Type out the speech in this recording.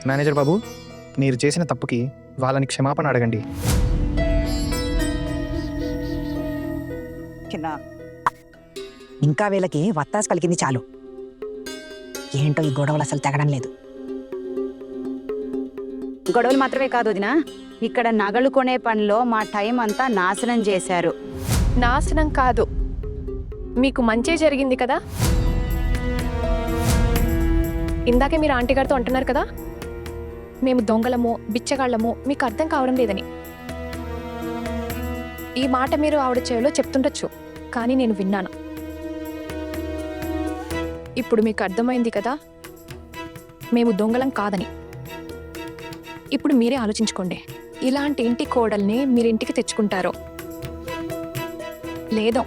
Manager బాబు, మీరు చేసిన తప్పుకి వాళ్ళని క్షమాపణ అడగండి. ఇంకా వీళ్ళకి వత్తాసు పలికింది చాలు. ఏంటో ఈ గొడవలు అసలు తెగడం లేదు. గొడవలు మాత్రమే కాదు వదినా, ఇక్కడ నగలు కొనే పనిలో మా టైం అంతా నాశనం చేశారు. నాశనం కాదు, మీకు మంచే జరిగింది కదా. ఇందాకే మీరు ఆంటీ గారితో అంటున్నారు కదా, మేము దొంగలము బిచ్చగాళ్ళము, మీకు అర్థం కావడం లేదని. ఈ మాట మీరు ఆవిడ చెవిలో చెప్తుండొచ్చు, కానీ నేను విన్నాను. ఇప్పుడు మీకు అర్థమైంది కదా మేము దొంగలం కాదని. ఇప్పుడు మీరే ఆలోచించుకోండి, ఇలాంటి ఇంటి కోడల్ని మీరింటికి తెచ్చుకుంటారో లేదో.